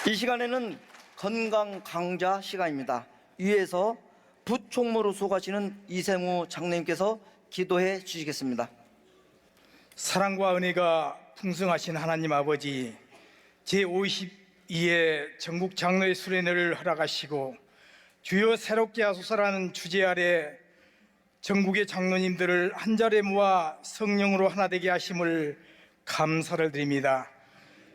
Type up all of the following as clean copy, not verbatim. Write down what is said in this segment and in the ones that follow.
이 시간에는 건강 강좌 시간입니다. 위에서 부총무로 수고하시는 이생우 장로님께서 기도해 주시겠습니다. 사랑과 은혜가 풍성하신 하나님 아버지, 제52회 전국 장로의 수련회를 허락하시고 주여 새롭게 하소서라는 주제 아래 전국의 장로님들을 한자리에 모아 성령으로 하나 되게 하심을 감사를 드립니다.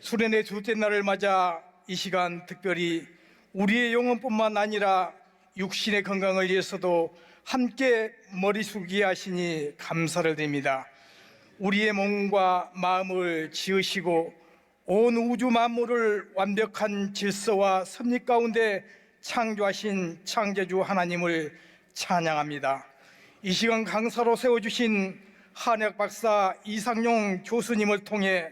수련회 둘째 날을 맞아 이 시간 특별히 우리의 영혼뿐만 아니라 육신의 건강을 위해서도 함께 머리 숙이게 하시니 감사를 드립니다. 우리의 몸과 마음을 지으시고 온 우주 만물을 완벽한 질서와 섭리 가운데 창조하신 창조주 하나님을 찬양합니다. 이 시간 강사로 세워주신 한의학 박사 이상용 교수님을 통해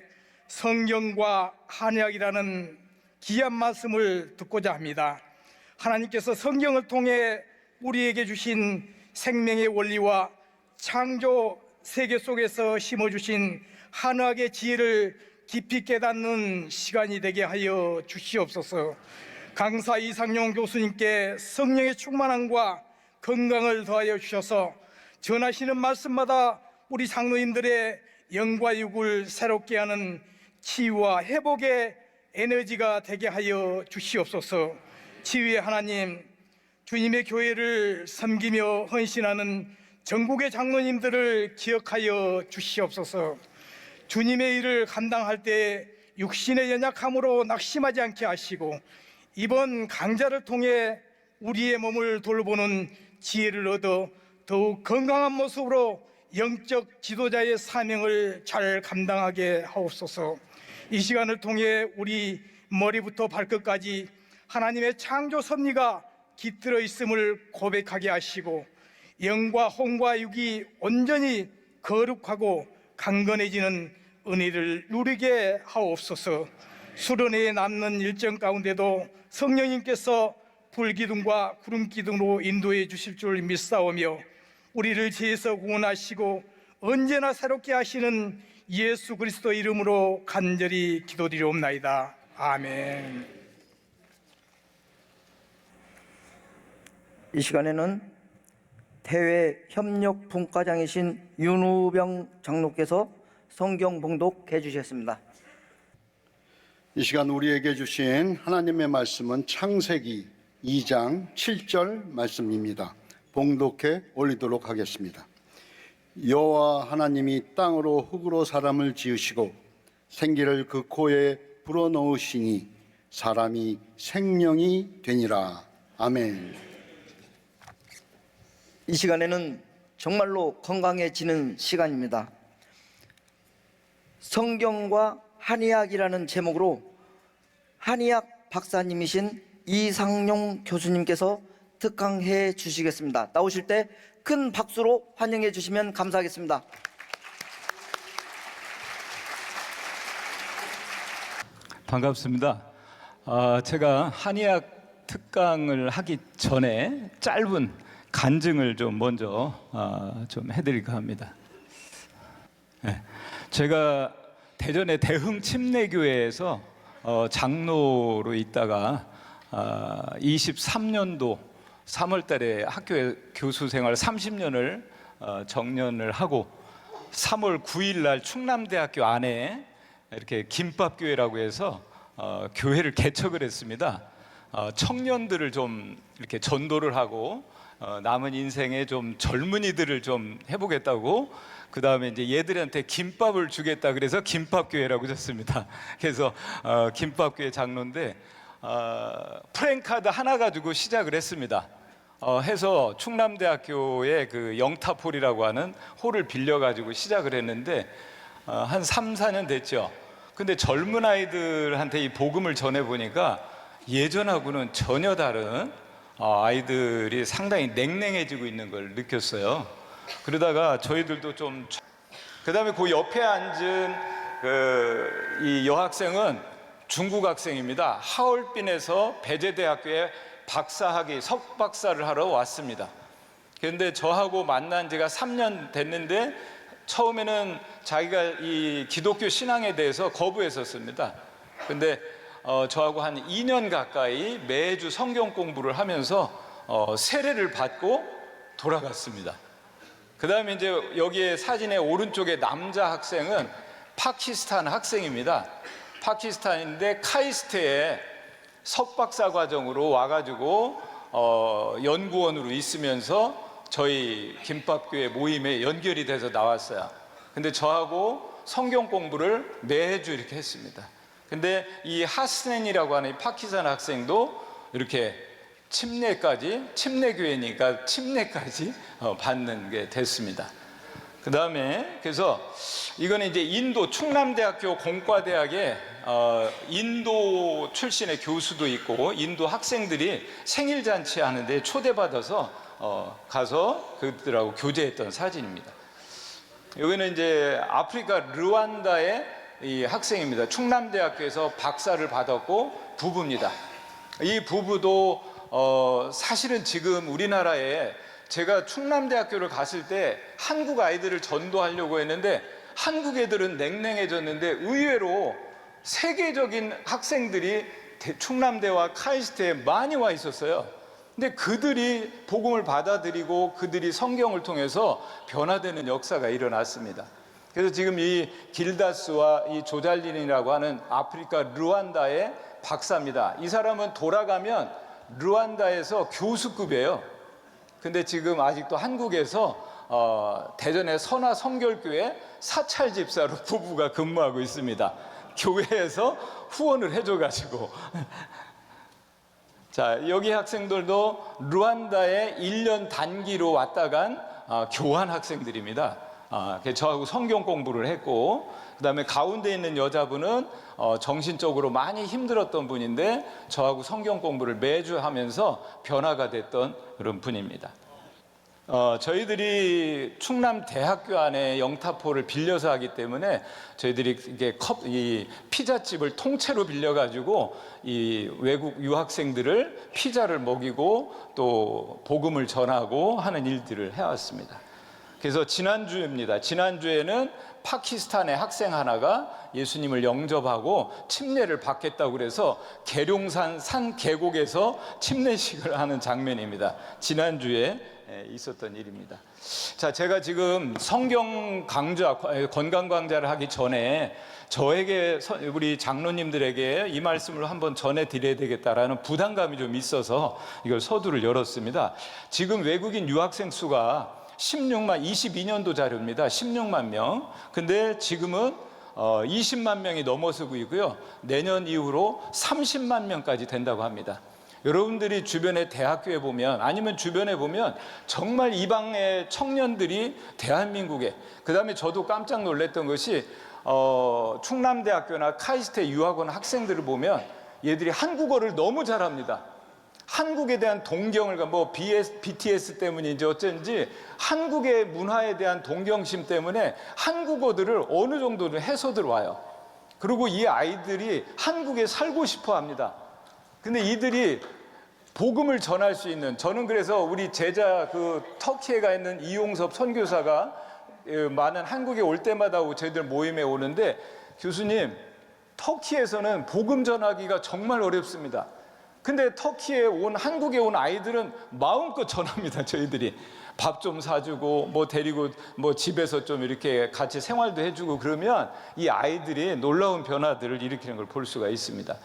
성경과 한의학이라는 귀한 말씀을 듣고자 합니다. 하나님께서 성경을 통해 우리에게 주신 생명의 원리와 창조 세계 속에서 심어주신 한의학의 지혜를 깊이 깨닫는 시간이 되게 하여 주시옵소서. 강사 이상용 교수님께 성령의 충만함과 건강을 더하여 주셔서 전하시는 말씀마다 우리 장로님들의 영과 육을 새롭게 하는 치유와 회복의 에너지가 되게 하여 주시옵소서. 치유의 하나님, 주님의 교회를 섬기며 헌신하는 전국의 장로님들을 기억하여 주시옵소서. 주님의 일을 감당할 때 육신의 연약함으로 낙심하지 않게 하시고 이번 강좌를 통해 우리의 몸을 돌보는 지혜를 얻어 더욱 건강한 모습으로 영적 지도자의 사명을 잘 감당하게 하옵소서. 이 시간을 통해 우리 머리부터 발끝까지 하나님의 창조 섭리가 깃들어 있음을 고백하게 하시고 영과 혼과 육이 온전히 거룩하고 강건해지는 은혜를 누리게 하옵소서. 수련회에 남는 일정 가운데도 성령님께서 불기둥과 구름기둥으로 인도해 주실 줄 믿사오며 우리를 죄에서 구원하시고 언제나 새롭게 하시는 예수 그리스도 이름으로 간절히 기도드리옵나이다. 아멘. 이 시간에는 대외 협력 분과장이신 윤우병 장로께서 성경 봉독해 주셨습니다. 이 시간 우리에게 주신 하나님의 말씀은 창세기 2장 7절 말씀입니다. 봉독해 올리도록 하겠습니다. 여호와 하나님이 땅으로 흙으로 사람을 지으시고 생기를 그 코에 불어넣으시니 사람이 생명이 되니라. 아멘. 이 시간에는 정말로 건강해지는 시간입니다. 성경과 한의학이라는 제목으로 한의학 박사님이신 이상용 교수님께서 특강해 주시겠습니다. 나오실 때 큰 박수로 환영해 주시면 감사하겠습니다. 반갑습니다. 제가 한의학 특강을 하기 전에 짧은 간증을 좀 먼저 좀 해드릴까 합니다. 네. 제가 대전의 대흥 침례교회에서 장로로 있다가 23년도 3월 달에 학교에 교수 생활 30년을 정년을 하고 3월 9일 날 충남대학교 안에 이렇게 김밥교회라고 해서 교회를 개척을 했습니다. 청년들을 좀 이렇게 전도를 하고 남은 인생에 좀 젊은이들을 좀 해보겠다고 그 다음에 이제 얘들한테 김밥을 주겠다 그래서 김밥교회라고 졌습니다. 그래서 김밥교회 장로인데 프랭카드 하나 가지고 시작을 했습니다. 해서 충남대학교의 그 영타폴이라고 하는 홀을 빌려가지고 시작을 했는데 한 3, 4년 됐죠. 근데 젊은 아이들한테 이 복음을 전해보니까 예전하고는 전혀 다른 아이들이 상당히 냉랭해지고 있는 걸 느꼈어요. 그러다가 저희들도 좀 그 다음에 그 옆에 앉은 이 여학생은 중국 학생입니다. 하얼빈에서 배제대학교에 박사학위 석박사를 하러 왔습니다. 그런데 저하고 만난 지가 3년 됐는데 처음에는 자기가 이 기독교 신앙에 대해서 거부했었습니다. 근데 저하고 한 2년 가까이 매주 성경 공부를 하면서 세례를 받고 돌아갔습니다. 그 다음에 이제 여기에 사진의 오른쪽에 남자 학생은 파키스탄 학생입니다. 파키스탄인데 카이스트에 석박사 과정으로 와가지고 연구원으로 있으면서 저희 김밥교회 모임에 연결이 돼서 나왔어요. 근데 저하고 성경 공부를 매주 이렇게 했습니다. 근데 이 하스넨이라고 하는 이 파키스탄 학생도 이렇게 침례교회니까 침례까지 받는 게 됐습니다. 그 다음에 그래서 이거는 이제 인도 충남대학교 공과대학에 인도 출신의 교수도 있고 인도 학생들이 생일잔치 하는데 초대받아서 가서 그들하고 교제했던 사진입니다. 여기는 이제 아프리카 르완다의 이 학생입니다. 충남대학교에서 박사를 받았고 부부입니다. 이 부부도 사실은 지금 우리나라에 제가 충남대학교를 갔을 때 한국 아이들을 전도하려고 했는데 한국 애들은 냉랭해졌는데 의외로 세계적인 학생들이 충남대와 카이스트에 많이 와 있었어요. 근데 그들이 복음을 받아들이고 그들이 성경을 통해서 변화되는 역사가 일어났습니다. 그래서 지금 이 길다스와 이 조잘린이라고 하는 아프리카 르완다의 박사입니다. 이 사람은 돌아가면 르완다에서 교수급이에요. 근데 지금 아직도 한국에서 대전의 선화 성결교회 사찰 집사로 부부가 근무하고 있습니다. 교회에서 후원을 해줘가지고 자, 여기 학생들도 르완다에 1년 단기로 왔다 간 교환 학생들입니다. 저하고 성경 공부를 했고, 그 다음에 가운데 있는 여자분은 정신적으로 많이 힘들었던 분인데 저하고 성경 공부를 매주 하면서 변화가 됐던 그런 분입니다. 저희들이 충남 대학교 안에 영타포를 빌려서 하기 때문에 저희들이 이게 이 피자집을 통째로 빌려가지고 이 외국 유학생들을 피자를 먹이고 또 복음을 전하고 하는 일들을 해왔습니다. 그래서 지난주입니다. 지난주에는 파키스탄의 학생 하나가 예수님을 영접하고 침례를 받겠다고 그래서 계룡산 산 계곡에서 침례식을 하는 장면입니다. 지난주에 있었던 일입니다. 자, 제가 지금 성경 강좌, 건강 강좌를 하기 전에 저에게 우리 장로님들에게 이 말씀을 한번 전해드려야 되겠다라는 부담감이 좀 있어서 이걸 서두를 열었습니다. 지금 외국인 유학생 수가 22년도 자료입니다. 16만 명. 근데 지금은 20만 명이 넘어서고 있고요. 내년 이후로 30만 명까지 된다고 합니다. 여러분들이 주변에 대학교에 보면 아니면 주변에 보면 정말 이방의 청년들이 대한민국에, 그 다음에 저도 깜짝 놀랐던 것이 충남대학교나 카이스트 유학원 학생들을 보면 얘들이 한국어를 너무 잘합니다. 한국에 대한 동경을, 뭐 BTS 때문인지 어쩐지 한국의 문화에 대한 동경심 때문에 한국어들을 어느 정도는 해서 들어와요. 그리고 이 아이들이 한국에 살고 싶어 합니다. 근데 이들이 복음을 전할 수 있는, 저는 그래서 우리 제자 터키에 가 있는 이용섭 선교사가 많은 한국에 올 때마다 저희들 모임에 오는데, 교수님, 터키에서는 복음 전하기가 정말 어렵습니다. 근데 터키에 한국에 온 아이들은 마음껏 전합니다. 저희들이 밥 좀 사주고 뭐 데리고 뭐 집에서 좀 이렇게 같이 생활도 해주고 그러면 이 아이들이 놀라운 변화들을 일으키는 걸 볼 수가 있습니다.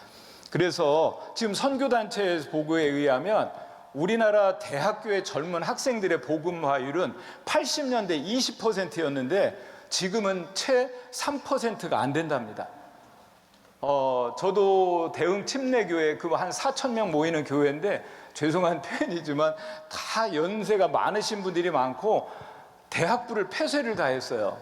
그래서 지금 선교단체 보고에 의하면 우리나라 대학교의 젊은 학생들의 복음화율은 80년대 20%였는데 지금은 채 3%가 안 된답니다. 저도 대흥 침례교회 한 4,000명 모이는 교회인데, 죄송한 표현이지만 다 연세가 많으신 분들이 많고 대학부를 폐쇄를 다 했어요.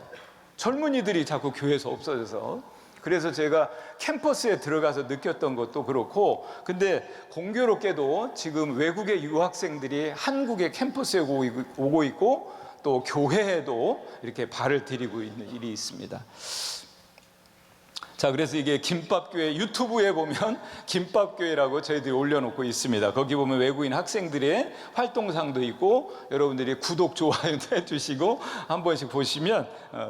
젊은이들이 자꾸 교회에서 없어져서. 그래서 제가 캠퍼스에 들어가서 느꼈던 것도 그렇고, 근데 공교롭게도 지금 외국의 유학생들이 한국의 캠퍼스에 오고 있고 또 교회에도 이렇게 발을 들이고 있는 일이 있습니다. 자, 그래서 이게 김밥교회, 유튜브에 보면 김밥교회라고 저희들이 올려놓고 있습니다. 거기 보면 외국인 학생들의 활동상도 있고, 여러분들이 구독, 좋아요도 해주시고 한 번씩 보시면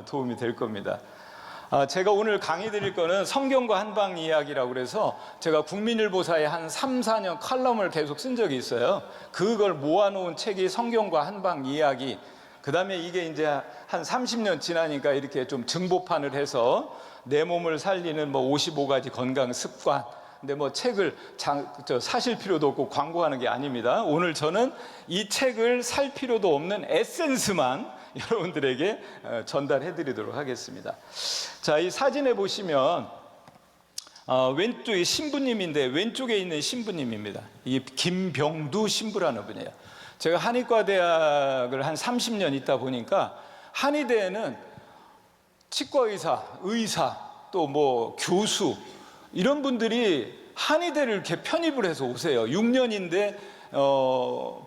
도움이 될 겁니다. 제가 오늘 강의 드릴 거는 성경과 한방 이야기라고 그래서 제가 국민일보사에 한 3, 4년 칼럼을 계속 쓴 적이 있어요. 그걸 모아놓은 책이 성경과 한방 이야기. 그 다음에 이게 이제 한 30년 지나니까 이렇게 좀 증보판을 해서 내 몸을 살리는 뭐 55가지 건강 습관. 근데 뭐 책을 사실 필요도 없고 광고하는 게 아닙니다. 오늘 저는 이 책을 살 필요도 없는 에센스만 여러분들에게 전달해 드리도록 하겠습니다. 자, 이 사진에 보시면 왼쪽이 신부님인데 왼쪽에 있는 신부님입니다. 이 김병두 신부라는 분이에요. 제가 한의과대학을 한 30년 있다 보니까 한의대에는 치과의사, 의사, 또 뭐 교수 이런 분들이 한의대를 이렇게 편입을 해서 오세요. 6년인데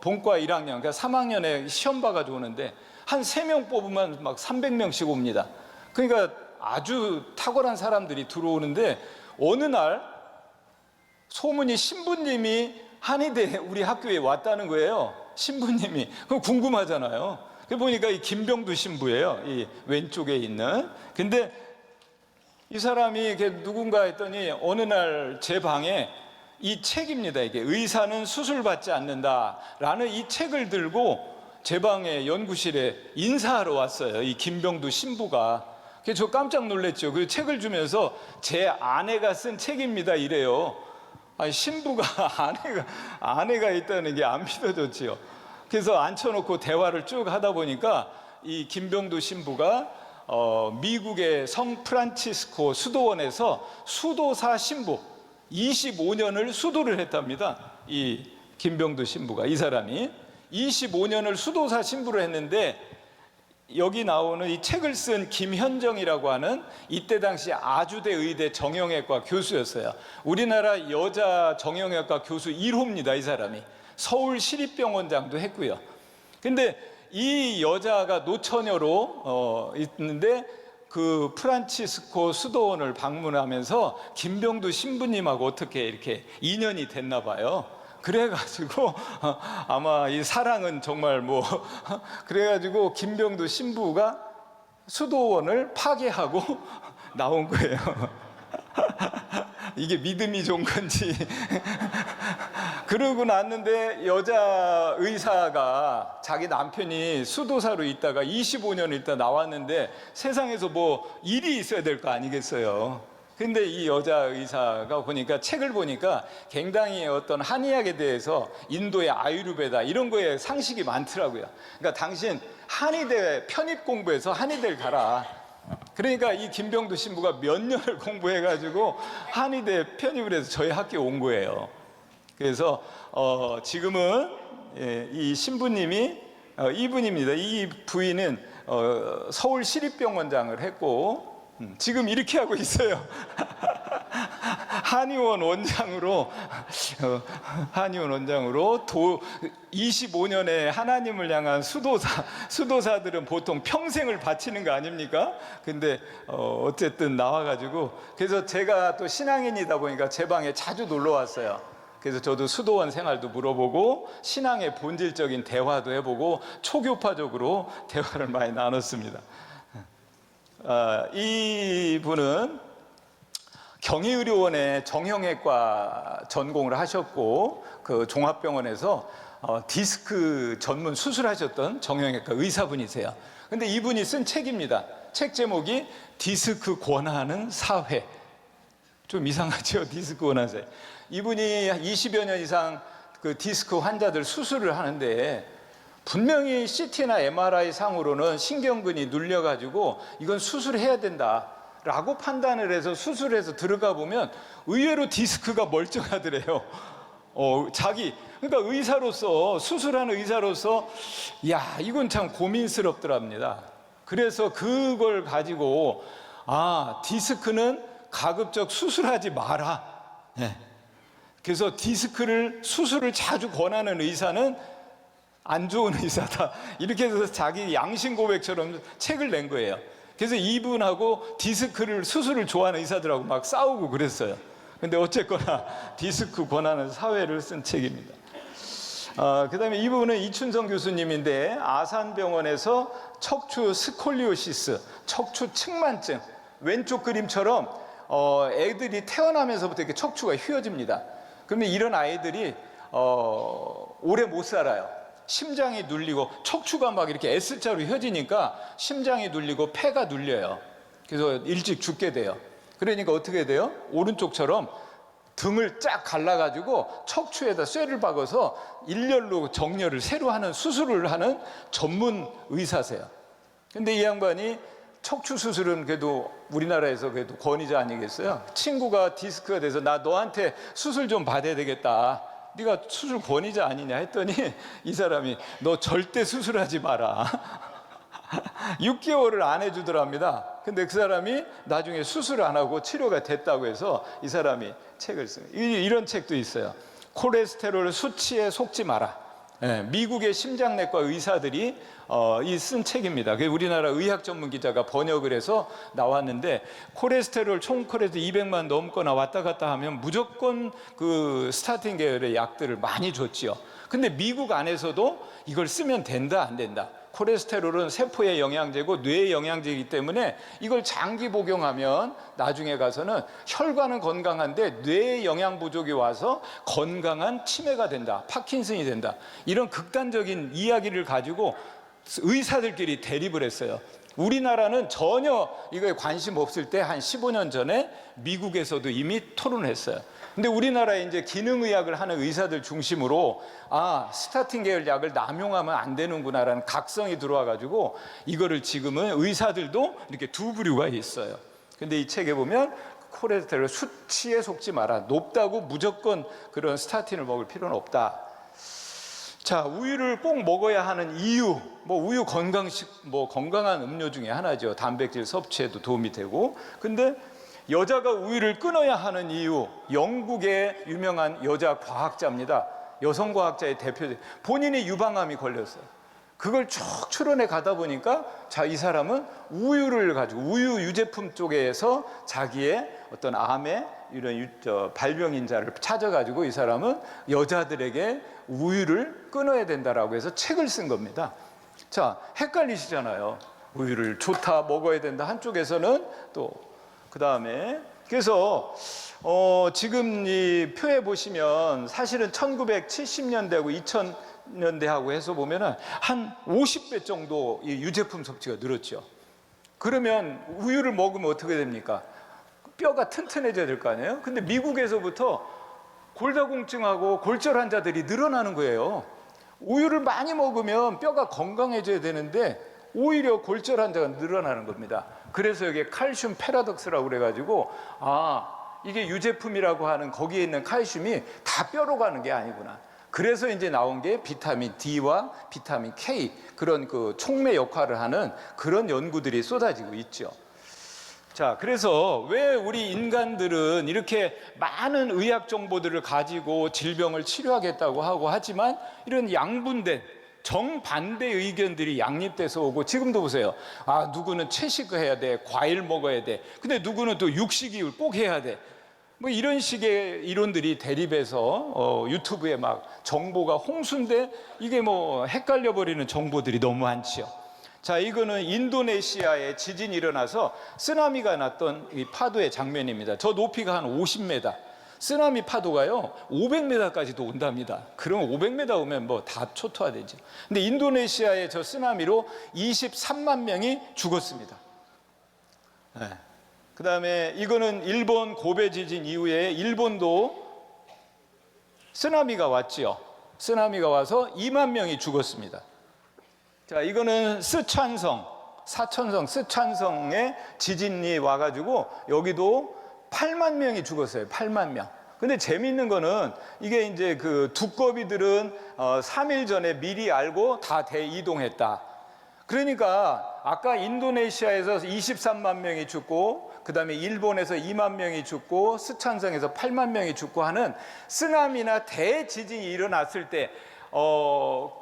본과 1학년, 그러니까 3학년에 시험 봐가지고 오는데 한 3명 뽑으면 막 300명씩 옵니다. 그러니까 아주 탁월한 사람들이 들어오는데 어느 날 소문이 신부님이 한의대 우리 학교에 왔다는 거예요. 신부님이. 그럼 궁금하잖아요. 그 보니까 이 김병두 신부예요. 이 왼쪽에 있는. 근데 이 사람이 이렇게 누군가 했더니 어느 날 제 방에 이 책입니다. 이게 의사는 수술받지 않는다라는 이 책을 들고 제 방에 연구실에 인사하러 왔어요. 이 김병두 신부가. 그래서 저 깜짝 놀랐죠. 그 책을 주면서 제 아내가 쓴 책입니다. 이래요. 아니, 신부가 아내가 있다는 게 안 믿어졌지요. 그래서 앉혀놓고 대화를 쭉 하다 보니까 이 김병두 신부가 미국의 성 프란치스코 수도원에서 수도사 신부 25년을 수도를 했답니다. 이 김병두 신부가, 이 사람이 25년을 수도사 신부를 했는데 여기 나오는 이 책을 쓴 김현정이라고 하는 이때 당시 아주대 의대 정형외과 교수였어요. 우리나라 여자 정형외과 교수 1호입니다. 이 사람이 서울시립병원장도 했고요. 근데 이 여자가 노처녀로 있는데 그 프란치스코 수도원을 방문하면서 김병두 신부님하고 어떻게 이렇게 인연이 됐나 봐요. 그래가지고 아마 이 사랑은 정말 뭐 그래가지고 김병두 신부가 수도원을 파괴하고 나온 거예요. 이게 믿음이 좋은 건지. 그러고 났는데 여자 의사가 자기 남편이 수도사로 있다가 25년 있다 나왔는데 세상에서 뭐 일이 있어야 될 거 아니겠어요. 근데 이 여자 의사가 보니까 책을 보니까 굉장히 어떤 한의학에 대해서 인도의 아유르베다 이런 거에 상식이 많더라고요. 그러니까 당신 한의대 편입 공부해서 한의대를 가라. 그러니까 이 김병두 신부가 몇 년을 공부해가지고 한의대 편입을 해서 저희 학교에 온 거예요. 그래서 지금은 이 신부님이 이분입니다. 이 부인은 서울시립병원장을 했고 지금 이렇게 하고 있어요. 한의원 원장으로 25년의 하나님을 향한 수도사들은 보통 평생을 바치는 거 아닙니까? 근데 어쨌든 나와가지고 그래서 제가 또 신앙인이다 보니까 제 방에 자주 놀러 왔어요. 그래서 저도 수도원 생활도 물어보고 신앙의 본질적인 대화도 해보고 초교파적으로 대화를 많이 나눴습니다. 이분은 경희의료원의 정형외과 전공을 하셨고 그 종합병원에서 디스크 전문 수술하셨던 정형외과 의사분이세요. 근데 이분이 쓴 책입니다. 책 제목이 디스크 권하는 사회. 좀 이상하죠? 디스크 권하는 사회. 이분이 20여 년 이상 그 디스크 환자들 수술을 하는데 분명히 CT나 MRI 상으로는 신경근이 눌려가지고 이건 수술해야 된다라고 판단을 해서 수술해서 들어가 보면 의외로 디스크가 멀쩡하더래요. 그러니까 의사로서 수술하는 의사로서 야 이건 참 고민스럽더랍니다. 그래서 그걸 가지고 디스크는 가급적 수술하지 마라. 네. 그래서 디스크를 수술을 자주 권하는 의사는 안 좋은 의사다. 이렇게 해서 자기 양심 고백처럼 책을 낸 거예요. 그래서 이분하고 디스크를 수술을 좋아하는 의사들하고 막 싸우고 그랬어요. 근데 어쨌거나 디스크 권하는 사회를 쓴 책입니다. 그 다음에 이분은 이춘성 교수님인데 아산병원에서 척추 스콜리오시스, 척추 측만증 왼쪽 그림처럼 애들이 태어나면서부터 이렇게 척추가 휘어집니다. 그러면 이런 아이들이 오래 못 살아요. 심장이 눌리고 척추가 막 이렇게 S자로 휘어지니까 심장이 눌리고 폐가 눌려요. 그래서 일찍 죽게 돼요. 그러니까 어떻게 돼요? 오른쪽처럼 등을 쫙 갈라가지고 척추에다 쇠를 박아서 일렬로 정렬을 새로 하는 수술을 하는 전문 의사세요. 근데 이 양반이 척추 수술은 그래도 우리나라에서 그래도 권위자 아니겠어요? 친구가 디스크가 돼서 나 너한테 수술 좀 받아야 되겠다. 네가 수술 권위자 아니냐 했더니 이 사람이 너 절대 수술하지 마라. 6개월을 안 해주더랍니다. 근데 그 사람이 나중에 수술을 안 하고 치료가 됐다고 해서 이 사람이 책을 써요. 이런 책도 있어요. 콜레스테롤 수치에 속지 마라. 미국의 심장내과 의사들이 쓴 책입니다. 우리나라 의학 전문 기자가 번역을 해서 나왔는데 콜레스테롤 총 콜레스테롤 200만 넘거나 왔다 갔다 하면 무조건 그 스타틴 계열의 약들을 많이 줬지요. 근데 미국 안에서도 이걸 쓰면 된다 안 된다. 콜레스테롤은 세포의 영양제고 뇌의 영양제이기 때문에 이걸 장기 복용하면 나중에 가서는 혈관은 건강한데 뇌의 영양 부족이 와서 건강한 치매가 된다, 파킨슨이 된다, 이런 극단적인 이야기를 가지고 의사들끼리 대립을 했어요. 우리나라는 전혀 이거에 관심 없을 때 한 15년 전에 미국에서도 이미 토론을 했어요. 근데 우리나라에 이제 기능의학을 하는 의사들 중심으로 스타틴 계열 약을 남용하면 안 되는구나라는 각성이 들어와가지고 이거를 지금은 의사들도 이렇게 두 부류가 있어요. 근데 이 책에 보면 콜레스테롤 수치에 속지 마라. 높다고 무조건 그런 스타틴을 먹을 필요는 없다. 자, 우유를 꼭 먹어야 하는 이유, 우유 건강한 음료 중에 하나죠. 단백질 섭취에도 도움이 되고. 근데 여자가 우유를 끊어야 하는 이유, 영국의 유명한 여자 과학자입니다. 여성 과학자의 대표적. 본인이 유방암이 걸렸어요. 그걸 쭉 추론해 가다 보니까 이 사람은 우유를 가지고 우유 유제품 쪽에서 자기의 어떤 암의 이런 발병인자를 찾아가지고 이 사람은 여자들에게 우유를 끊어야 된다라고 해서 책을 쓴 겁니다. 자, 헷갈리시잖아요. 우유를 좋다, 먹어야 된다. 한쪽에서는 또 그 다음에 그래서 지금 이 표에 보시면 사실은 1970년대하고 2000년대하고 해서 보면은 한 50배 정도 이 유제품 섭취가 늘었죠. 그러면 우유를 먹으면 어떻게 됩니까? 뼈가 튼튼해져야 될 거 아니에요? 근데 미국에서부터 골다공증하고 골절 환자들이 늘어나는 거예요. 우유를 많이 먹으면 뼈가 건강해져야 되는데 오히려 골절 환자가 늘어나는 겁니다. 그래서 여기에 칼슘 패러독스라고 그래가지고 이게 유제품이라고 하는 거기에 있는 칼슘이 다 뼈로 가는 게 아니구나. 그래서 이제 나온 게 비타민 D와 비타민 K, 그런 그 촉매 역할을 하는 그런 연구들이 쏟아지고 있죠. 자, 그래서 왜 우리 인간들은 이렇게 많은 의학 정보들을 가지고 질병을 치료하겠다고 하고 하지만 이런 양분된 정반대 의견들이 양립돼서 오고, 지금도 보세요. 누구는 채식을 해야 돼, 과일 먹어야 돼. 근데 누구는 또 육식을 꼭 해야 돼. 이런 식의 이론들이 대립해서 유튜브에 막 정보가 홍수인데 이게 헷갈려 버리는 정보들이 너무 많지요. 자, 이거는 인도네시아에 지진이 일어나서 쓰나미가 났던 이 파도의 장면입니다. 저 높이가 한 50m. 쓰나미 파도가요 500m까지도 온답니다. 그럼 500m 오면 다 초토화되죠. 근데 인도네시아의 저 쓰나미로 23만 명이 죽었습니다. 네. 그 다음에 이거는 일본 고베 지진 이후에 일본도 쓰나미가 왔지요. 쓰나미가 와서 2만 명이 죽었습니다. 자, 이거는 사천성 스촨성에 지진이 와가지고 여기도 8만 명이 죽었어요. 8만 명. 근데 재미있는 거는 이게 이제 그 두꺼비들은 3일 전에 미리 알고 다 대이동했다. 그러니까 아까 인도네시아에서 23만 명이 죽고, 그 다음에 일본에서 2만 명이 죽고, 스촨성에서 8만 명이 죽고 하는 쓰나미나 대지진이 일어났을 때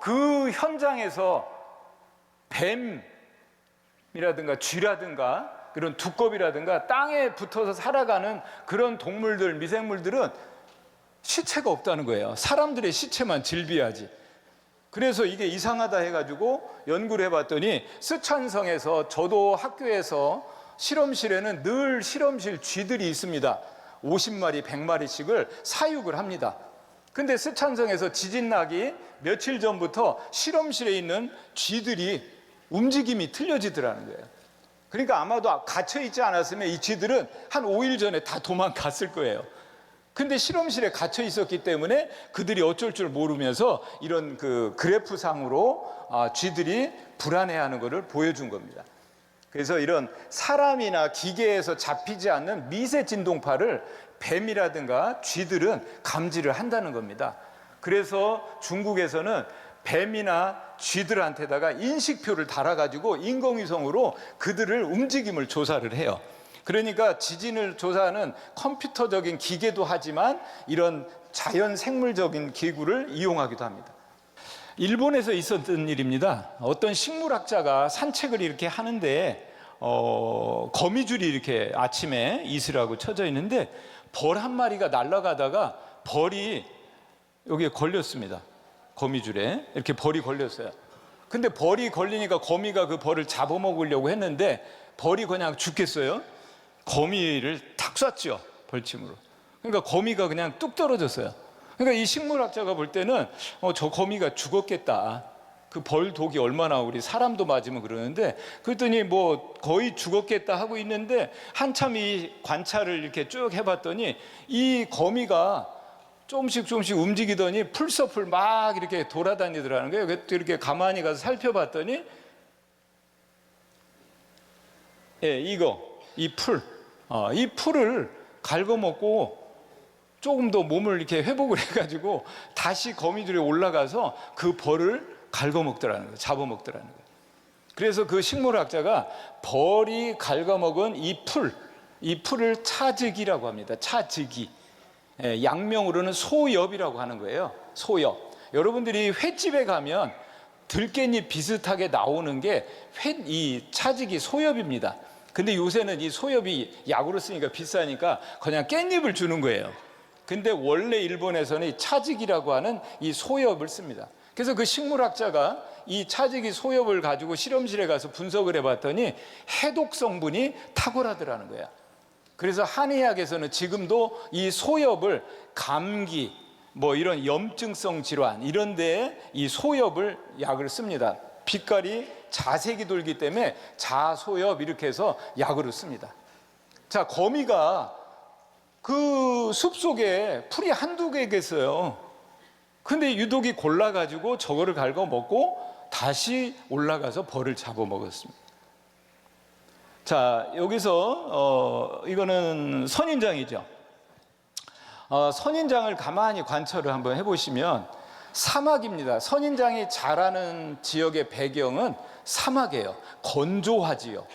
그 현장에서 뱀이라든가 쥐라든가 그런 두꺼비라든가 땅에 붙어서 살아가는 그런 동물들, 미생물들은 시체가 없다는 거예요. 사람들의 시체만 질비하지. 그래서 이게 이상하다 해가지고 연구를 해봤더니 스촨성에서, 저도 학교에서 실험실에는 늘 실험실 쥐들이 있습니다. 50마리, 100마리씩을 사육을 합니다. 근데 스촨성에서 지진 나기 며칠 전부터 실험실에 있는 쥐들이 움직임이 틀려지더라는 거예요. 그러니까 아마도 갇혀 있지 않았으면 이 쥐들은 한 5일 전에 다 도망갔을 거예요. 근데 실험실에 갇혀 있었기 때문에 그들이 어쩔 줄 모르면서 이런 그 그래프상으로 쥐들이 불안해하는 것을 보여준 겁니다. 그래서 이런 사람이나 기계에서 잡히지 않는 미세 진동파를 뱀이라든가 쥐들은 감지를 한다는 겁니다. 그래서 중국에서는 뱀이나 쥐들한테다가 인식표를 달아가지고 인공위성으로 그들을 움직임을 조사를 해요. 그러니까 지진을 조사하는 컴퓨터적인 기계도 하지만 이런 자연 생물적인 기구를 이용하기도 합니다. 일본에서 있었던 일입니다. 어떤 식물학자가 산책을 이렇게 하는데 거미줄이 이렇게 아침에 이슬하고 쳐져 있는데 벌 한 마리가 날아가다가 벌이 여기에 걸렸습니다. 거미줄에 이렇게 벌이 걸렸어요. 근데 벌이 걸리니까 거미가 그 벌을 잡아먹으려고 했는데 벌이 그냥 죽겠어요? 거미를 탁 쐈죠, 벌침으로. 그러니까 거미가 그냥 뚝 떨어졌어요. 그러니까 이 식물학자가 볼 때는 저 거미가 죽었겠다. 그 벌 독이 얼마나 우리 사람도 맞으면 그러는데, 그랬더니 뭐 거의 죽었겠다 하고 있는데 한참 이 관찰을 이렇게 쭉 해봤더니 이 거미가 조금씩 움직이더니 풀숲을 막 이렇게 돌아다니더라는 거예요. 그래서 이렇게 가만히 가서 살펴봤더니 이 풀을 갉아먹고 조금 더 몸을 이렇게 회복을 해가지고 다시 거미줄에 올라가서 그 벌을 갉아먹더라는 거예요. 잡아먹더라는 거예요. 그래서 그 식물학자가 벌이 갉아먹은 이 풀을 차즈기라고 합니다. 차즈기. 양명으로는 소엽이라고 하는 거예요. 소엽. 여러분들이 횟집에 가면 들깻잎 비슷하게 나오는 게 이 차즈기 소엽입니다. 근데 요새는 이 소엽이 약으로 쓰니까 비싸니까 그냥 깻잎을 주는 거예요. 근데 원래 일본에서는 이 차즈기라고 하는 이 소엽을 씁니다. 그래서 그 식물학자가 이 차즈기 소엽을 가지고 실험실에 가서 분석을 해봤더니 해독 성분이 탁월하더라는 거야. 그래서 한의학에서는 지금도 이 소엽을 감기, 뭐 이런 염증성 질환 이런 데에 이 소엽을 약을 씁니다. 빛깔이 자색이 돌기 때문에 자소엽 이렇게 해서 약으로 씁니다. 자, 거미가 그 숲속에 풀이 한두 개겠어요. 근데 유독이 골라가지고 저거를 갉아먹고 다시 올라가서 벌을 잡아먹었습니다. 자, 여기서 이거는 선인장이죠. 선인장을 가만히 관찰을 한번 해보시면 사막입니다. 선인장이 자라는 지역의 배경은 사막이에요. 건조하지요.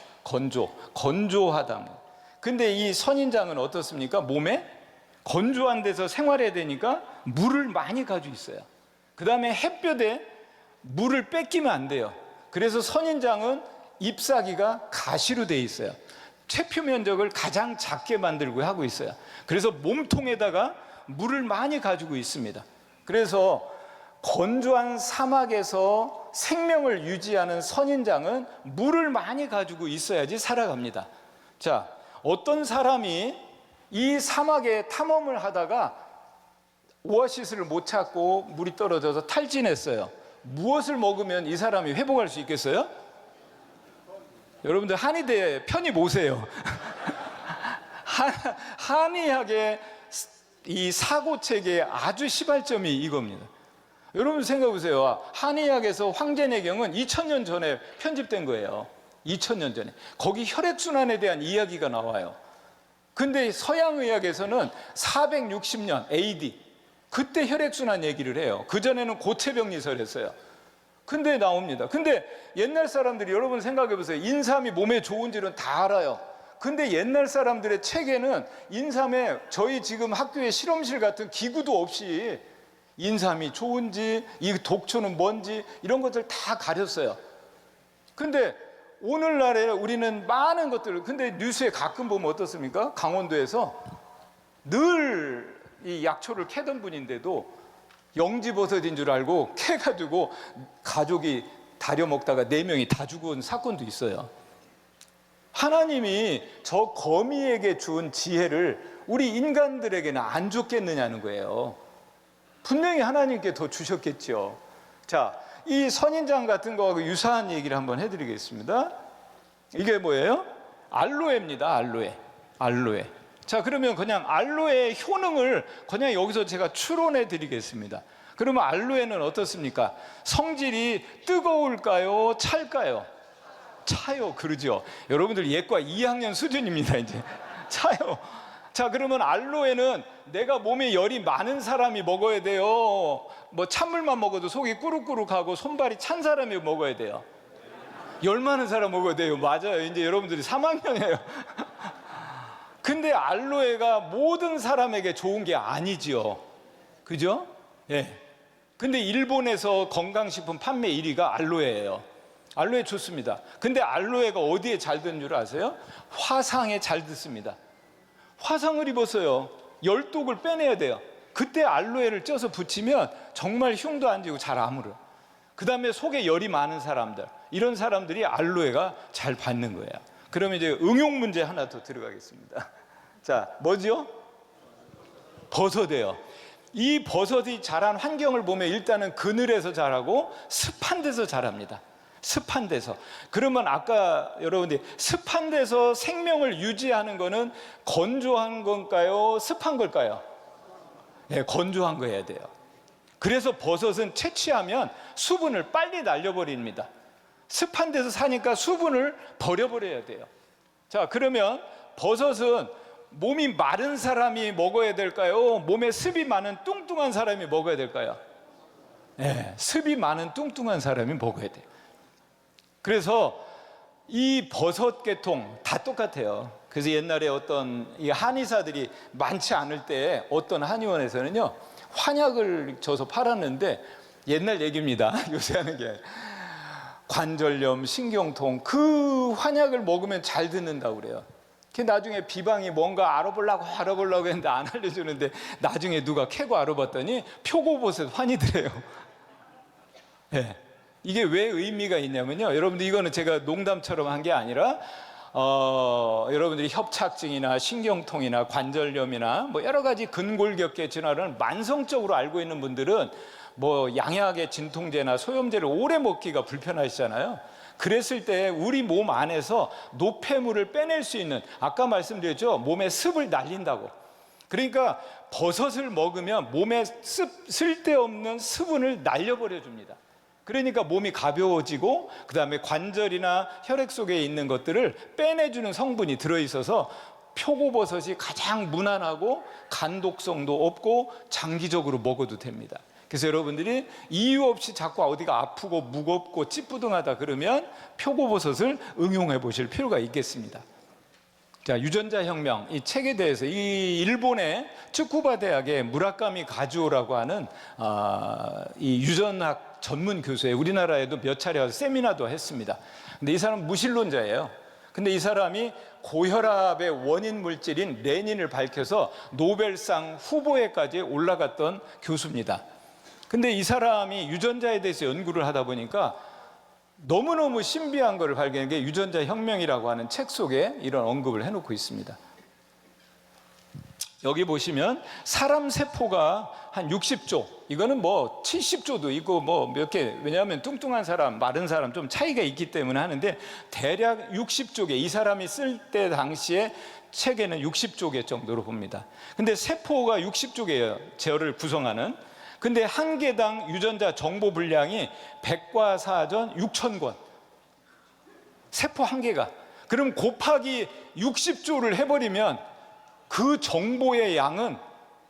건조하다. 근데 이 선인장은 어떻습니까? 몸에 건조한 데서 생활해야 되니까 물을 많이 가지고 있어요. 그 다음에 햇볕에 물을 뺏기면 안 돼요. 그래서 선인장은 잎사귀가 가시로 돼 있어요. 체표 면적을 가장 작게 만들고 하고 있어요. 그래서 몸통에다가 물을 많이 가지고 있습니다. 그래서 건조한 사막에서 생명을 유지하는 선인장은 물을 많이 가지고 있어야지 살아갑니다. 자, 어떤 사람이 이 사막에 탐험을 하다가 오아시스를 못 찾고 물이 떨어져서 탈진했어요. 무엇을 먹으면 이 사람이 회복할 수 있겠어요? 여러분들 한의대 편히 보세요. 한의학의 이 사고체계의 아주 시발점이 이겁니다. 여러분 생각해 보세요. 한의학에서 황제내경은 2000년 전에 편집된 거예요. 2000년 전에. 거기 혈액순환에 대한 이야기가 나와요. 근데 서양의학에서는 460년 AD 그때 혈액순환 얘기를 해요. 그전에는 고체병리설 했어요. 근데 나옵니다. 근데 옛날 사람들이 여러분 생각해 보세요. 인삼이 몸에 좋은지는 다 알아요. 근데 옛날 사람들의 책에는 인삼에 저희 지금 학교에 실험실 같은 기구도 없이 인삼이 좋은지 이 독초는 뭔지 이런 것들 다 가렸어요. 근데 오늘날에 우리는 많은 것들을 근데 뉴스에 가끔 보면 어떻습니까? 강원도에서 늘 이 약초를 캐던 분인데도 영지버섯인 줄 알고 캐가지고 가족이 다려 먹다가 4명이 다 죽은 사건도 있어요. 하나님이 저 거미에게 준 지혜를 우리 인간들에게는 안 줬겠느냐는 거예요. 분명히 하나님께 더 주셨겠죠. 자, 이 선인장 같은 거하고 유사한 얘기를 한번 해드리겠습니다. 이게 뭐예요? 알로에입니다. 알로에. 자, 그러면 그냥 알로에의 효능을 그냥 여기서 제가 추론해 드리겠습니다. 그러면 알로에는 어떻습니까? 성질이 뜨거울까요? 찰까요? 차요. 그러죠. 여러분들 예과 2학년 수준입니다. 이제 차요. 자, 그러면 알로에는 내가 몸에 열이 많은 사람이 먹어야 돼요? 뭐 찬물만 먹어도 속이 꾸룩꾸룩하고 손발이 찬 사람이 먹어야 돼요? 열 많은 사람 먹어야 돼요. 맞아요. 이제 여러분들이 3학년이에요. 근데 알로에가 모든 사람에게 좋은 게 아니지요. 그죠? 예. 근데 일본에서 건강식품 판매 1위가 알로에예요. 알로에 좋습니다. 근데 알로에가 어디에 잘 드는 줄 아세요? 화상에 잘 듣습니다. 화상을 입었어요. 열독을 빼내야 돼요. 그때 알로에를 쪄서 붙이면 정말 흉도 안 지고 잘 아물어요. 그 다음에 속에 열이 많은 사람들, 이런 사람들이 알로에가 잘 받는 거예요. 그러면 이제 응용 문제 하나 더 들어가겠습니다. 자, 뭐죠? 버섯이에요. 이 버섯이 자란 환경을 보면 일단은 그늘에서 자라고 습한 데서 자랍니다. 습한 데서. 그러면 아까 여러분들이 습한 데서 생명을 유지하는 거는 건조한 건가요? 습한 걸까요? 네, 건조한 거 해야 돼요. 그래서 버섯은 채취하면 수분을 빨리 날려버립니다. 습한 데서 사니까 수분을 버려버려야 돼요. 자, 그러면 버섯은 몸이 마른 사람이 먹어야 될까요? 몸에 습이 많은 뚱뚱한 사람이 먹어야 될까요? 네, 습이 많은 뚱뚱한 사람이 먹어야 돼요. 그래서 이 버섯 계통 다 똑같아요. 그래서 옛날에 어떤 이 한의사들이 많지 않을 때 어떤 한의원에서는요, 환약을 줘서 팔았는데, 옛날 얘기입니다. 요새 하는 게 관절염, 신경통, 그 환약을 먹으면 잘 듣는다고 그래요. 나중에 비방이 뭔가 알아보려고 했는데 안 알려주는데, 나중에 누가 캐고 알아봤더니 표고버섯 환이더래요. 네. 이게 왜 의미가 있냐면요, 여러분들 이거는 제가 농담처럼 한 게 아니라 여러분들이 협착증이나 신경통이나 관절염이나 뭐 여러 가지 근골격계 질환을 만성적으로 알고 있는 분들은 뭐 양약의 진통제나 소염제를 오래 먹기가 불편하시잖아요. 그랬을 때 우리 몸 안에서 노폐물을 빼낼 수 있는, 아까 말씀드렸죠, 몸에 습을 날린다고. 그러니까 버섯을 먹으면 몸에 쓸데없는 수분을 날려버려 줍니다. 그러니까 몸이 가벼워지고, 그 다음에 관절이나 혈액 속에 있는 것들을 빼내주는 성분이 들어있어서 표고버섯이 가장 무난하고 간독성도 없고 장기적으로 먹어도 됩니다. 그래서 여러분들이 이유 없이 자꾸 어디가 아프고 무겁고 찌뿌둥하다 그러면 표고버섯을 응용해 보실 필요가 있겠습니다. 자, 유전자 혁명, 이 책에 대해서 이 일본의 츠쿠바 대학의 무라카미 가즈오라고 하는 이 유전학 전문 교수예요. 우리나라에도 몇 차례 와서 세미나도 했습니다. 근데 이 사람은 무신론자예요. 근데 이 사람이 고혈압의 원인 물질인 레닌을 밝혀서 노벨상 후보에까지 올라갔던 교수입니다. 근데 이 사람이 유전자에 대해서 연구를 하다 보니까 너무너무 신비한 것을 발견한 게 유전자 혁명이라고 하는 책 속에 이런 언급을 해놓고 있습니다. 여기 보시면 사람 세포가 한 60조, 이거는 뭐 70조도 있고 뭐 몇 개, 왜냐하면 뚱뚱한 사람, 마른 사람 좀 차이가 있기 때문에 하는데, 대략 60조 개, 이 사람이 쓸 때 당시에 책에는 60조 개 정도로 봅니다. 근데 세포가 60조 개예요, 제어를 구성하는. 근데 한 개당 유전자 정보 분량이 백과사전 6,000권. 세포 한 개가. 그럼 곱하기 60조를 해버리면 그 정보의 양은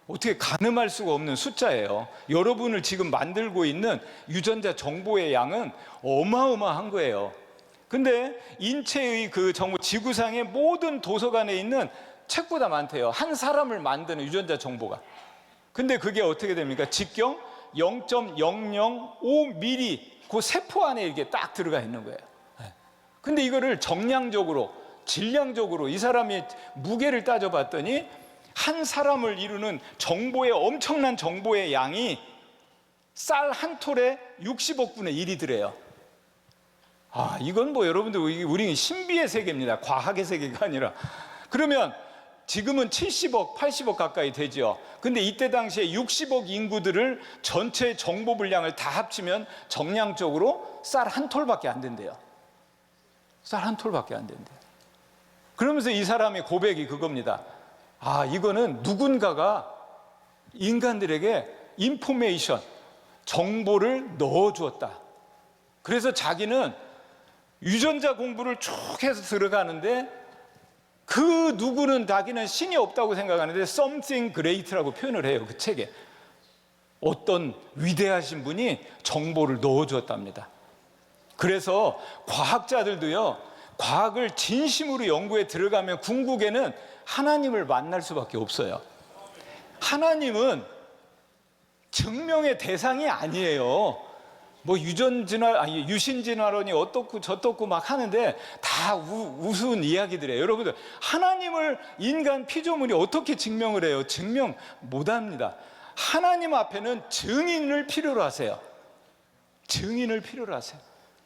어떻게 가늠할 수가 없는 숫자예요. 여러분을 지금 만들고 있는 유전자 정보의 양은 어마어마한 거예요. 근데 인체의 그 정보, 지구상의 모든 도서관에 있는 책보다 많대요. 한 사람을 만드는 유전자 정보가. 근데 그게 어떻게 됩니까? 직경 0.005mm 그 세포 안에 이게 딱 들어가 있는 거예요. 근데 이거를 정량적으로, 질량적으로 이 사람이 무게를 따져봤더니 한 사람을 이루는 정보의, 엄청난 정보의 양이 쌀 한 톨에 60억 분의 1이더래요. 이건 뭐 여러분들 우리 신비의 세계입니다. 과학의 세계가 아니라. 그러면 지금은 70억, 80억 가까이 되죠. 근데 이때 당시에 60억 인구들을 전체 정보 분량을 다 합치면 정량적으로 쌀 한 톨밖에 안 된대요. 쌀 한 톨밖에 안 된대요. 그러면서 이 사람의 고백이 그겁니다. 이거는 누군가가 인간들에게 인포메이션, 정보를 넣어주었다. 그래서 자기는 유전자 공부를 쭉 해서 들어가는데 그 누구는 자기는 신이 없다고 생각하는데 something great라고 표현을 해요. 그 책에 어떤 위대하신 분이 정보를 넣어주었답니다. 그래서 과학자들도요, 과학을 진심으로 연구에 들어가면 궁극에는 하나님을 만날 수밖에 없어요. 하나님은 증명의 대상이 아니에요. 뭐 유신 진화론이 어떻고 저떻고 막 하는데 다 우스운 이야기들이에요. 여러분들, 하나님을 인간 피조물이 어떻게 증명을 해요? 증명 못 합니다. 하나님 앞에는 증인을 필요로 하세요. 증인을 필요로 하세요.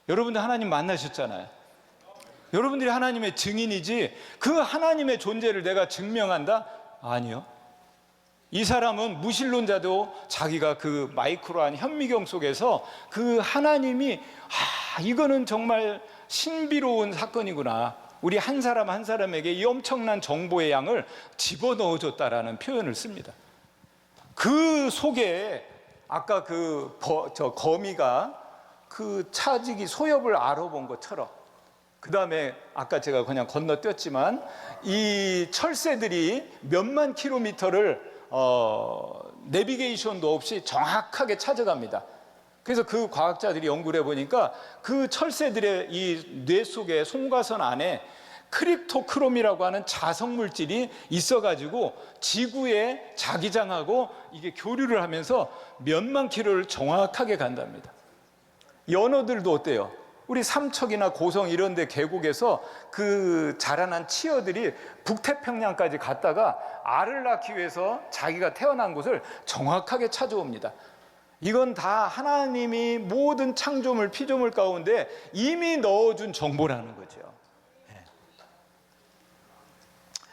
여러분들 하나님 만나셨잖아요. 여러분들이 하나님의 증인이지 그 하나님의 존재를 내가 증명한다? 아니요. 이 사람은 무신론자도 자기가 그 마이크로한 현미경 속에서 그 하나님이 이거는 정말 신비로운 사건이구나. 우리 한 사람 한 사람에게 이 엄청난 정보의 양을 집어넣어줬다라는 표현을 씁니다. 그 속에 아까 저 거미가 그 차지기 소엽을 알아본 것처럼, 그 다음에 아까 제가 그냥 건너뛰었지만 이 철새들이 몇만 킬로미터를 내비게이션도 없이 정확하게 찾아갑니다. 그래서 그 과학자들이 연구를 해보니까 그 철새들의 이 뇌 속에 송과선 안에 크립토크롬이라고 하는 자성 물질이 있어가지고 지구에 자기장하고 이게 교류를 하면서 몇만 킬로를 정확하게 간답니다. 연어들도 어때요? 우리 삼척이나 고성 이런 데 계곡에서 그 자라난 치어들이 북태평양까지 갔다가 알을 낳기 위해서 자기가 태어난 곳을 정확하게 찾아옵니다. 이건 다 하나님이 모든 창조물, 피조물 가운데 이미 넣어준 정보라는 거죠.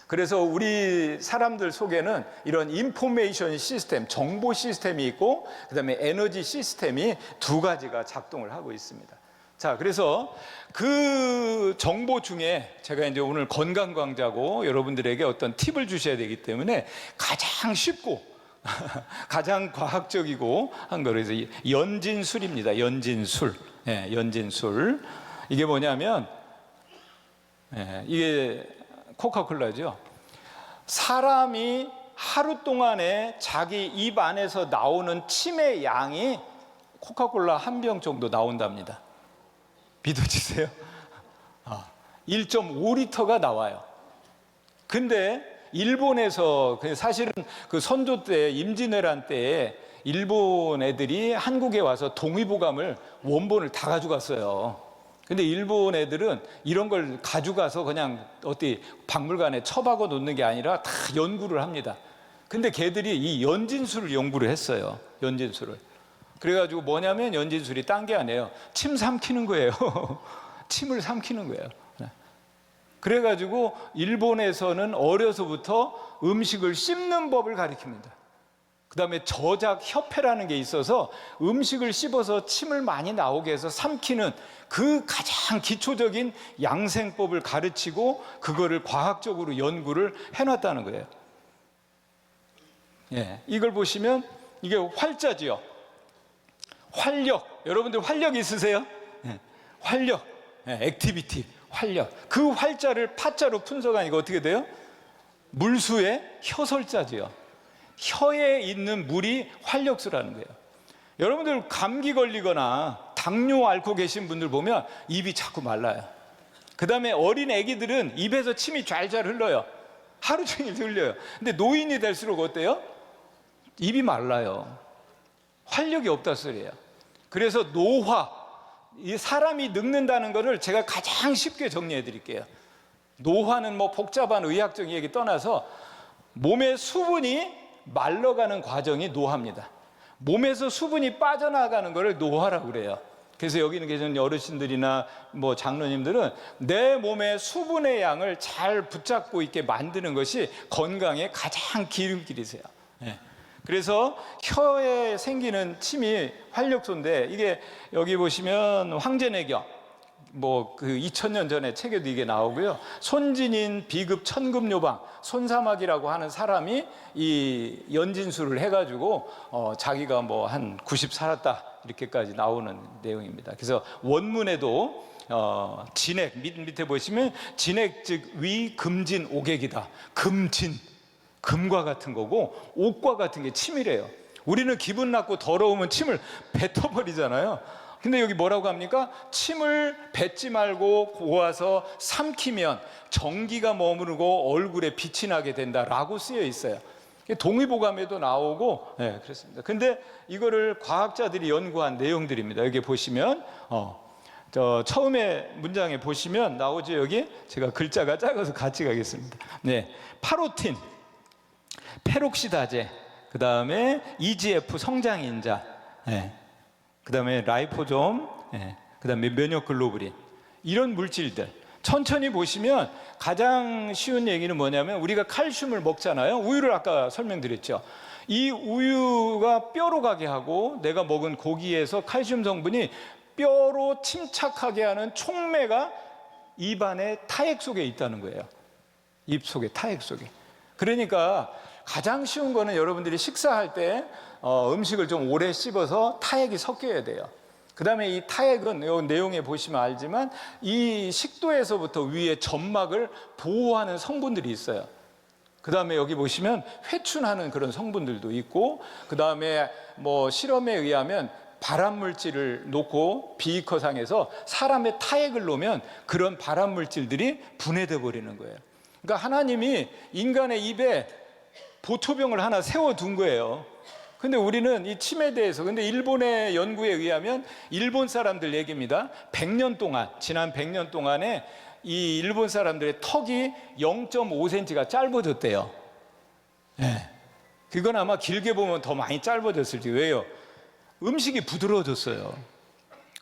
그래서 우리 사람들 속에는 이런 인포메이션 시스템, 정보 시스템이 있고 그다음에 에너지 시스템이 두 가지가 작동을 하고 있습니다. 자, 그래서 그 정보 중에 제가 이제 오늘 건강 강좌고 여러분들에게 어떤 팁을 주셔야 되기 때문에 가장 쉽고 가장 과학적이고 한 거를 이제 연진술입니다. 연진술. 연진술. 이게 뭐냐면 이게 코카콜라죠. 사람이 하루 동안에 자기 입 안에서 나오는 침의 양이 코카콜라 한 병 정도 나온답니다. 믿어지세요? 1.5리터가 나와요. 근데 일본에서 사실은 그 선조 때 임진왜란 때에 일본 애들이 한국에 와서 동의보감을 원본을 다 가져갔어요. 근데 일본 애들은 이런 걸 가져가서 그냥 어디 박물관에 처박아 놓는 게 아니라 다 연구를 합니다. 근데 걔들이 이 연진술을 연구를 했어요. 연진술을. 그래가지고 뭐냐면 연진술이 딴 게 아니에요. 침 삼키는 거예요. 침을 삼키는 거예요. 그래가지고 일본에서는 어려서부터 음식을 씹는 법을 가르칩니다. 그 다음에 저작협회라는 게 있어서 음식을 씹어서 침을 많이 나오게 해서 삼키는 그 가장 기초적인 양생법을 가르치고 그거를 과학적으로 연구를 해놨다는 거예요. 이걸 보시면 이게 활자지요. 활력. 여러분들 활력 있으세요? 활력. 액티비티. 활력. 그 활자를 파자로 분석하니까 어떻게 돼요? 물수의 혀설자지요. 혀에 있는 물이 활력수라는 거예요. 여러분들 감기 걸리거나 당뇨 앓고 계신 분들 보면 입이 자꾸 말라요. 그 다음에 어린 애기들은 입에서 침이 좔좔 흘러요. 하루 종일 흘려요. 근데 노인이 될수록 어때요? 입이 말라요. 활력이 없다 소리예요. 그래서 노화, 이 사람이 늙는다는 것을 제가 가장 쉽게 정리해 드릴게요. 노화는 뭐 복잡한 의학적 얘기 떠나서 몸의 수분이 말라가는 과정이 노화입니다. 몸에서 수분이 빠져나가는 것을 노화라고 그래요. 그래서 여기 계신 어르신들이나 뭐 장로님들은 내 몸의 수분의 양을 잘 붙잡고 있게 만드는 것이 건강의 가장 기름길이세요. 예. 그래서 혀에 생기는 침이 활력소인데, 이게 여기 보시면 황제내경 뭐 그 2000년 전에 책에도 이게 나오고요. 손진인 비급 천금요방 손사막이라고 하는 사람이 이 연진술을 해가지고 자기가 뭐 한 90 살았다 이렇게까지 나오는 내용입니다. 그래서 원문에도 진액 밑에 보시면 진액 즉 위 금진 옥액이다. 금진 금과 같은 거고 옥과 같은 게 침이래요. 우리는 기분 나쁘고 더러우면 침을 뱉어버리잖아요. 근데 여기 뭐라고 합니까? 침을 뱉지 말고 고아서 삼키면 정기가 머무르고 얼굴에 빛이 나게 된다라고 쓰여 있어요. 동의보감에도 나오고, 네, 그렇습니다. 근데 이거를 과학자들이 연구한 내용들입니다. 여기 보시면 저 처음에 문장에 보시면 나오죠. 여기 제가 글자가 작아서 같이 가겠습니다. 네, 파로틴, 페록시다제, 그 다음에 EGF 성장인자, 네. 그 다음에 라이포솜, 그 다음에 면역글로불린, 이런 물질들 천천히 보시면 가장 쉬운 얘기는 뭐냐면, 우리가 칼슘을 먹잖아요. 우유를 아까 설명드렸죠. 이 우유가 뼈로 가게 하고 내가 먹은 고기에서 칼슘 성분이 뼈로 침착하게 하는 촉매가 입안의 타액 속에 있다는 거예요. 입 속에, 타액 속에. 그러니까 가장 쉬운 거는 여러분들이 식사할 때 음식을 좀 오래 씹어서 타액이 섞여야 돼요. 그 다음에 이 타액은 이 내용에 보시면 알지만 이 식도에서부터 위에 점막을 보호하는 성분들이 있어요. 그 다음에 여기 보시면 회춘하는 그런 성분들도 있고, 그 다음에 뭐 실험에 의하면 발암물질을 놓고 비이커상에서 사람의 타액을 놓으면 그런 발암물질들이 분해돼 버리는 거예요. 그러니까 하나님이 인간의 입에 보초병을 하나 세워둔 거예요. 근데 우리는 이 침에 대해서, 근데 일본의 연구에 의하면, 일본 사람들 얘기입니다. 100년 동안, 지난 100년 동안에 이 일본 사람들의 턱이 0.5cm가 짧아졌대요. 네. 그건 아마 길게 보면 더 많이 짧아졌을지. 왜요? 음식이 부드러워졌어요.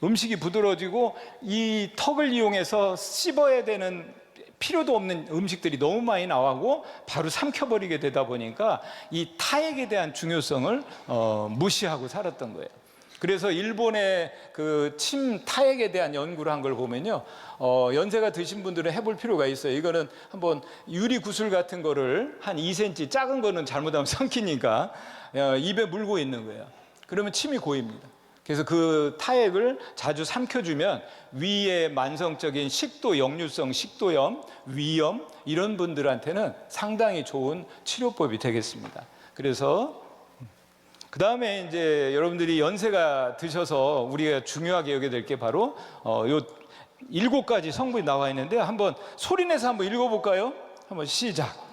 음식이 부드러워지고 이 턱을 이용해서 씹어야 되는 필요도 없는 음식들이 너무 많이 나오고 바로 삼켜버리게 되다 보니까 이 타액에 대한 중요성을 무시하고 살았던 거예요. 그래서 일본의 그 침 타액에 대한 연구를 한 걸 보면요, 연세가 드신 분들은 해볼 필요가 있어요. 이거는 한번 유리 구슬 같은 거를 한 2cm, 작은 거는 잘못하면 삼키니까 입에 물고 있는 거예요. 그러면 침이 고입니다. 그래서 그 타액을 자주 삼켜주면 위의 만성적인 식도 역류성 식도염, 위염 이런 분들한테는 상당히 좋은 치료법이 되겠습니다. 그래서 그 다음에 이제 여러분들이 연세가 드셔서 우리가 중요하게 여겨야 될 게 바로 요 7가지 성분이 나와 있는데, 한번 소리내서 한번 읽어볼까요? 한번 시작.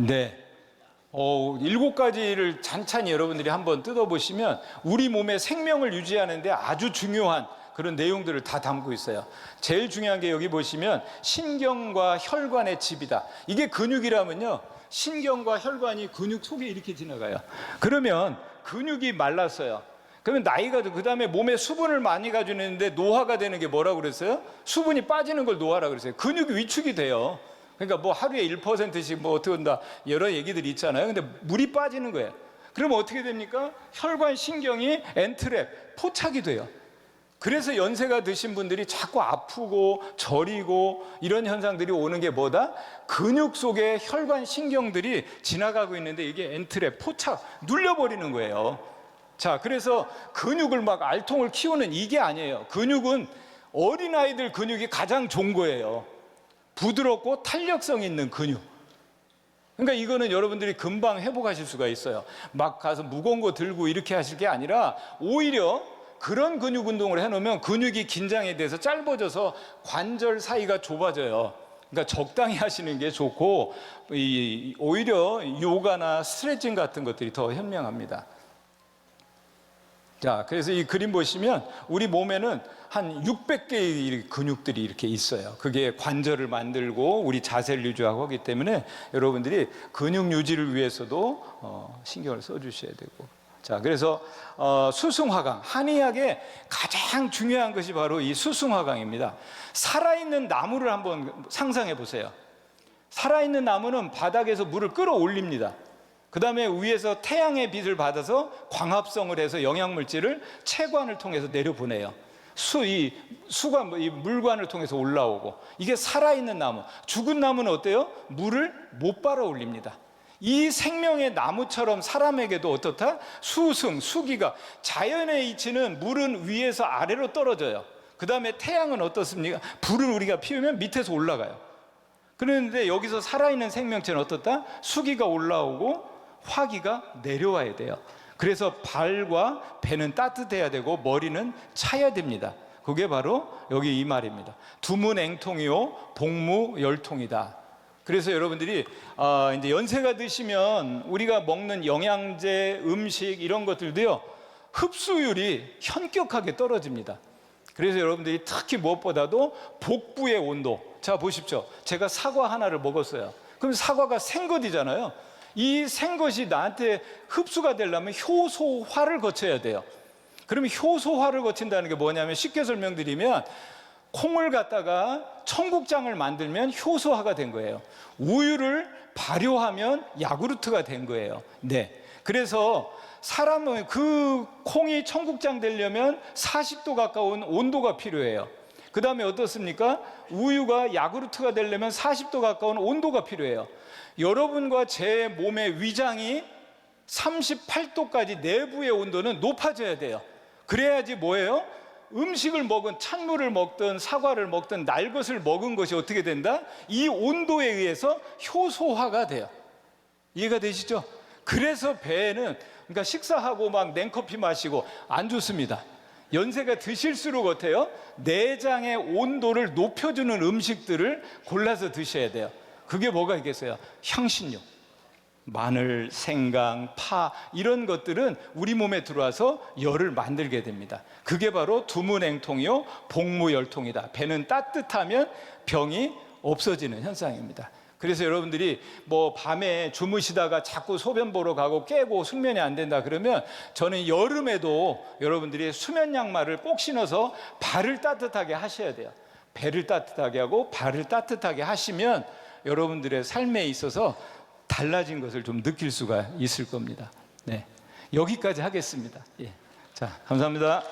네. 7가지를 찬찬히 여러분들이 한번 뜯어보시면 우리 몸의 생명을 유지하는데 아주 중요한 그런 내용들을 다 담고 있어요. 제일 중요한 게 여기 보시면 신경과 혈관의 집이다. 이게 근육이라면요, 신경과 혈관이 근육 속에 이렇게 지나가요. 그러면 근육이 말랐어요. 그러면 나이가 들고, 그 다음에 몸에 수분을 많이 가지고 있는데 노화가 되는 게 뭐라고 그랬어요? 수분이 빠지는 걸 노화라고 그랬어요. 근육이 위축이 돼요. 그러니까 뭐 하루에 1%씩 뭐 어떻게 한다 여러 얘기들이 있잖아요. 근데 물이 빠지는 거예요. 그러면 어떻게 됩니까? 혈관 신경이 엔트랩, 포착이 돼요. 그래서 연세가 드신 분들이 자꾸 아프고 저리고 이런 현상들이 오는 게 뭐다? 근육 속에 혈관 신경들이 지나가고 있는데 이게 엔트랩, 포착, 눌려버리는 거예요. 자, 그래서 근육을 막 알통을 키우는 이게 아니에요. 근육은 어린아이들 근육이 가장 좋은 거예요. 부드럽고 탄력성 있는 근육. 그러니까 이거는 여러분들이 금방 회복하실 수가 있어요. 막 가서 무거운 거 들고 이렇게 하실 게 아니라 오히려 그런 근육 운동을 해놓으면 근육이 긴장에 대해서 짧아져서 관절 사이가 좁아져요. 그러니까 적당히 하시는 게 좋고 오히려 요가나 스트레칭 같은 것들이 더 현명합니다. 자, 그래서 이 그림 보시면 우리 몸에는 한 600개의 근육들이 이렇게 있어요. 그게 관절을 만들고 우리 자세를 유지하고 하기 때문에 여러분들이 근육 유지를 위해서도 신경을 써주셔야 되고. 자, 그래서 수승화강, 한의학의 가장 중요한 것이 바로 이 수승화강입니다. 살아있는 나무를 한번 상상해 보세요. 살아있는 나무는 바닥에서 물을 끌어올립니다. 그 다음에 위에서 태양의 빛을 받아서 광합성을 해서 영양물질을 체관을 통해서 내려보내요. 수가 이 물관을 통해서 올라오고, 이게 살아있는 나무. 죽은 나무는 어때요? 물을 못 빨아 올립니다. 이 생명의 나무처럼 사람에게도 어떻다? 수기가, 자연의 이치는 물은 위에서 아래로 떨어져요. 그 다음에 태양은 어떻습니까? 불을 우리가 피우면 밑에서 올라가요. 그런데 여기서 살아있는 생명체는 어떻다? 수기가 올라오고 화기가 내려와야 돼요. 그래서 발과 배는 따뜻해야 되고 머리는 차야 됩니다. 그게 바로 여기 이 말입니다. 두문앵통이요 복무열통이다. 그래서 여러분들이 이제 연세가 드시면 우리가 먹는 영양제, 음식 이런 것들도요, 흡수율이 현격하게 떨어집니다. 그래서 여러분들이 특히 무엇보다도 복부의 온도. 자, 보십시오. 제가 사과 하나를 먹었어요. 그럼 사과가 생것이잖아요. 이 생것이 나한테 흡수가 되려면 효소화를 거쳐야 돼요. 그러면 효소화를 거친다는 게 뭐냐면, 쉽게 설명드리면 콩을 갖다가 청국장을 만들면 효소화가 된 거예요. 우유를 발효하면 야구르트가 된 거예요. 네. 그래서 사람은 그 콩이 청국장 되려면 40도 가까운 온도가 필요해요. 그 다음에 어떻습니까? 우유가 야구르트가 되려면 40도 가까운 온도가 필요해요. 여러분과 제 몸의 위장이 38도까지 내부의 온도는 높아져야 돼요. 그래야지 뭐예요? 음식을 먹은, 찬물을 먹든 사과를 먹든 날것을 먹은 것이 어떻게 된다? 이 온도에 의해서 효소화가 돼요. 이해가 되시죠? 그래서 배에는, 그러니까 식사하고 막 냉커피 마시고 안 좋습니다. 연세가 드실수록 어때요? 내장의 온도를 높여주는 음식들을 골라서 드셔야 돼요. 그게 뭐가 있겠어요? 향신료, 마늘, 생강, 파, 이런 것들은 우리 몸에 들어와서 열을 만들게 됩니다. 그게 바로 두문앵통이요 복무열통이다. 배는 따뜻하면 병이 없어지는 현상입니다. 그래서 여러분들이 뭐 밤에 주무시다가 자꾸 소변 보러 가고 깨고 숙면이 안 된다 그러면, 저는 여름에도 여러분들이 수면 양말을 꼭 신어서 발을 따뜻하게 하셔야 돼요. 배를 따뜻하게 하고 발을 따뜻하게 하시면 여러분들의 삶에 있어서 달라진 것을 좀 느낄 수가 있을 겁니다. 네, 여기까지 하겠습니다. 예. 자, 감사합니다.